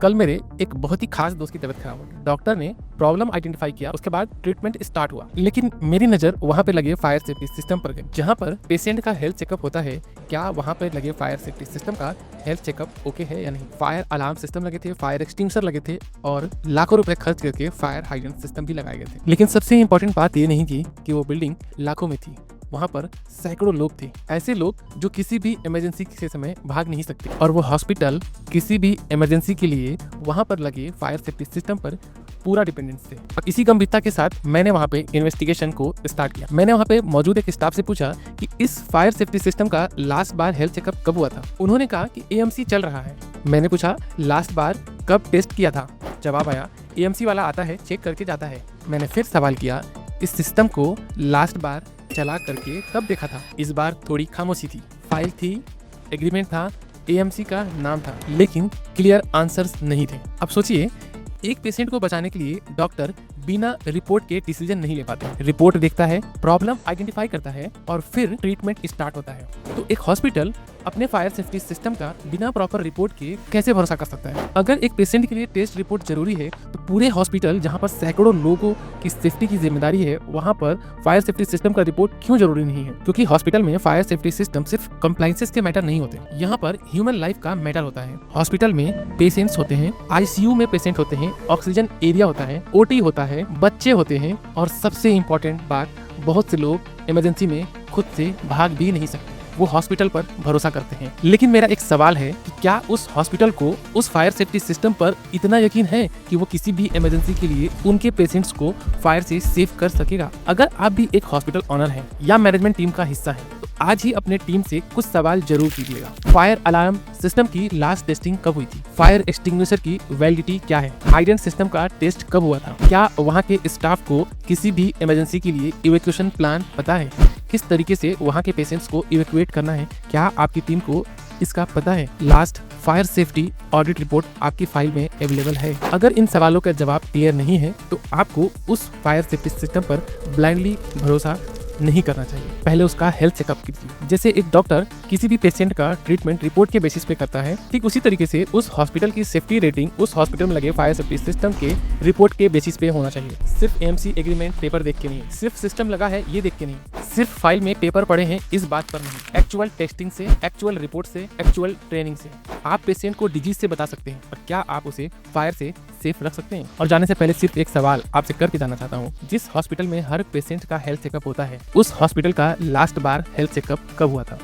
कल मेरे एक बहुत ही खास दोस्त की तबीयत खराब हो गई। डॉक्टर ने प्रॉब्लम आइडेंटिफाई किया, उसके बाद ट्रीटमेंट स्टार्ट हुआ। लेकिन मेरी नजर वहाँ पे लगे फायर सेफ्टी सिस्टम पर गई, जहाँ पर पेशेंट का हेल्थ चेकअप होता है। क्या वहाँ पे लगे फायर सेफ्टी सिस्टम का हेल्थ चेकअप ओके है या नहीं? फायर अलार्म सिस्टम लगे थे, फायर एक्सटिंग्विशर लगे थे और लाखों रुपए खर्च करके फायर हाइड्रेंट सिस्टम भी लगाए गए थे। लेकिन सबसे इंपॉर्टेंट बात ये नहीं थी कि वो बिल्डिंग लाखों में थी, वहाँ पर सैकड़ों लोग थे, ऐसे लोग जो किसी भी इमरजेंसी के समय भाग नहीं सकते। और वो हॉस्पिटल किसी भी इमरजेंसी के लिए वहाँ पर लगे फायर सेफ्टी सिस्टम पर पूरा डिपेंडेंस थे। और इसी गंभीरता के साथ मैंने वहाँ पे इन्वेस्टिगेशन को स्टार्ट किया। मैंने वहाँ पे मौजूद एक स्टाफ से पूछा कि इस फायर सेफ्टी सिस्टम का लास्ट बार हेल्थ चेकअप कब हुआ था। उन्होंने कहा कि एएमसी चल रहा है। मैंने पूछा लास्ट बार कब टेस्ट किया था। जवाब आया एएमसी वाला आता है, चेक करके जाता है। मैंने फिर सवाल किया इस सिस्टम को लास्ट बार चला करके कब देखा था। इस बार थोड़ी खामोशी थी, फाइल थी, एग्रीमेंट था, एएमसी का नाम था, लेकिन क्लियर आंसर्स नहीं थे। अब सोचिए, एक पेशेंट को बचाने के लिए डॉक्टर बिना रिपोर्ट के डिसीजन नहीं ले पाते। रिपोर्ट देखता है, प्रॉब्लम आइडेंटिफाई करता है और फिर ट्रीटमेंट स्टार्ट होता है। तो एक हॉस्पिटल अपने फायर सेफ्टी सिस्टम का बिना प्रॉपर रिपोर्ट के कैसे भरोसा कर सकता है? अगर एक पेशेंट के लिए टेस्ट रिपोर्ट जरूरी है तो पूरे हॉस्पिटल जहां पर सैकड़ों लोगों की सेफ्टी की जिम्मेदारी है, वहां पर फायर सेफ्टी सिस्टम का रिपोर्ट क्यों जरूरी नहीं है? क्योंकि हॉस्पिटल में फायर सेफ्टी सिस्टम सिर्फ कंप्लायंसेस के मैटर नहीं होते, यहाँ पर ह्यूमन लाइफ का मैटर होता है। हॉस्पिटल में पेशेंट्स होते हैं, आईसीयू में पेशेंट होते हैं, ऑक्सीजन एरिया होता है, ओटी होता है, बच्चे होते हैं और सबसे इम्पोर्टेंट बात, बहुत से लोग इमरजेंसी में खुद से भाग भी नहीं सकते, वो हॉस्पिटल पर भरोसा करते हैं। लेकिन मेरा एक सवाल है कि क्या उस हॉस्पिटल को उस फायर सेफ्टी सिस्टम पर इतना यकीन है कि वो किसी भी इमरजेंसी के लिए उनके पेशेंट्स को फायर से सेव कर सकेगा? अगर आप भी एक हॉस्पिटल ऑनर हैं या मैनेजमेंट टीम का हिस्सा है तो आज ही अपने टीम से कुछ सवाल जरूर कीजिएगा। फायर अलार्म सिस्टम की लास्ट टेस्टिंग कब हुई थी? फायर एक्सटिंग्विशर की वैलिडिटी क्या है? हाइड्रेंट सिस्टम का टेस्ट कब हुआ था? क्या वहाँ के स्टाफ को किसी भी इमरजेंसी के लिए इवैक्यूएशन प्लान पता है? किस तरीके से वहाँ के पेशेंट्स को इवैक्यूएट करना है, क्या आपकी टीम को इसका पता है? Last fire safety audit report आपकी फाइल में अवेलेबल है? अगर इन सवालों का जवाब क्लियर नहीं है तो आपको उस फायर सेफ्टी सिस्टम पर ब्लाइंडली भरोसा नहीं करना चाहिए। पहले उसका हेल्थ चेकअप कीजिए। जैसे एक डॉक्टर किसी भी पेशेंट का ट्रीटमेंट रिपोर्ट के बेसिस पे करता है, ठीक उसी तरीके से उस हॉस्पिटल की सेफ्टी रेटिंग उस हॉस्पिटल में लगे फायर सेफ्टी सिस्टम के रिपोर्ट के बेसिस पे होना चाहिए। सिर्फ एएमसी एग्रीमेंट पेपर देख के नहीं, सिर्फ सिस्टम लगा है ये देख के नहीं, सिर्फ फाइल में पेपर पड़े हैं इस बात पर नहीं। एक्चुअल टेस्टिंग से, एक्चुअल रिपोर्ट से, एक्चुअल ट्रेनिंग से आप पेशेंट को डिजीज से बता सकते हैं, और क्या आप उसे फायर से सेफ रख सकते हैं? और जाने से पहले सिर्फ एक सवाल आपसे करके जाना चाहता हूँ, जिस हॉस्पिटल में हर पेशेंट का हेल्थ चेकअप होता है उस हॉस्पिटल का लास्ट बार हेल्थ चेकअप कब हुआ था?